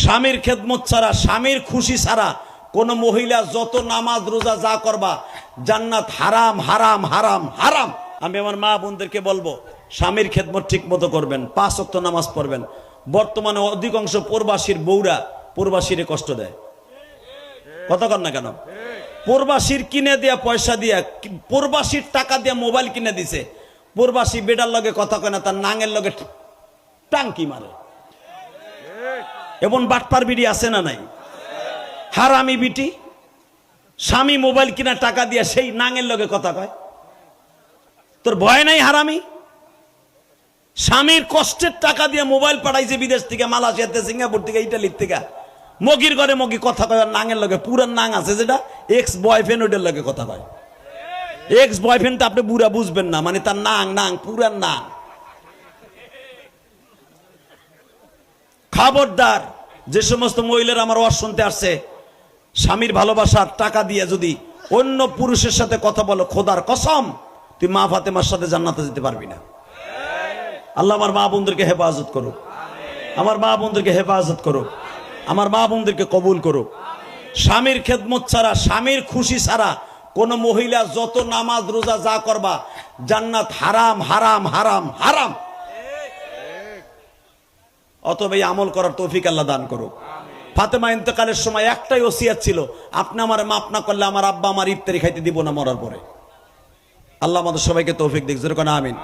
স্বামীর খেদমত ছাড়া, স্বামীর খুশি ছাড়া কোন মহিলা যত নামাজ রোজা যা করবা জান্নাত হারাম হারাম হারাম হারাম। আমি আমার মা বোনদেরকে বলবো, স্বামীর খেদমত ঠিক মতো করবেন, 5 ওয়াক্ত নামাজ পড়বেন। বর্তমানে অধিকাংশ প্রবাসীর বউরা প্রবাসীরে কষ্ট দেয়, কথা কন না কেন? প্রবাসীর কিনে দিয়া পয়সা দিয়া, প্রবাসীর টাকা দিয়া মোবাইল কিনে দিছে, প্রবাসী বেটার লগে কথা কয় না, তার নাঙের লগে টাঙ্কি মারে। এবং বাটপার বিড়ি আছে না নাই? হারামি বিটি, স্বামী মোবাইল কিনা টাকা দিয়া সেই নাঙের লগে কথা কয়। তোর ভয় নাই হারামি? স্বামীর কষ্টের টাকা দিয়ে মোবাইল পাঠাইছে বিদেশ থেকে, মালয়েশিয়াতে, সিঙ্গাপুর থেকে, ইটালির থেকে, মগির ঘরে মগি কথা কয়। নাঙের লগে পুরান নাং আছে যেটা এক্স বয়ফ্রেন্ড, ওটার লগে কথা কয়। এক্স বয়ফ্রেন্ড আপনি বুড়া বুঝবেন না, মানে তার নাং নাং পুরান নাং। খবরদার, যে সমস্ত মহিলারা আমার ওয়াজ শুনতে আসছে, স্বামীর ভালোবাসার টাকা দিয়ে যদি অন্য পুরুষের সাথে কথা বলো, খোদার কসম তুই মা ফাতেমার সাথে জান্নাতে যেতে পারবি না। আল্লাহ আমার মা বোনদেরকে হেফাজত করুক, আমার মা বোনদেরকে হেফাজত করুক, আমার মা বোনদেরকে কবুল করুক। স্বামীর খেদমত ছাড়া, স্বামীর খুশি ছাড়া কোন মহিলা যত নামাজ রোজা যা করবা জান্নাত হারাম হারাম হারাম হারাম। অতএব এই আমল করার তৌফিক আল্লাহ দান করুক। ফাতেমা ইন্তেকালের সময় একটাই ওসিয়াত ছিল, আপনি আমার মাফ না করলে আমার আব্বা আমার ইফতারি খাইতে দিব না মরার পরে। আল্লাহ আমাদের সবাইকে তৌফিক দিক, যেরকম আমিন।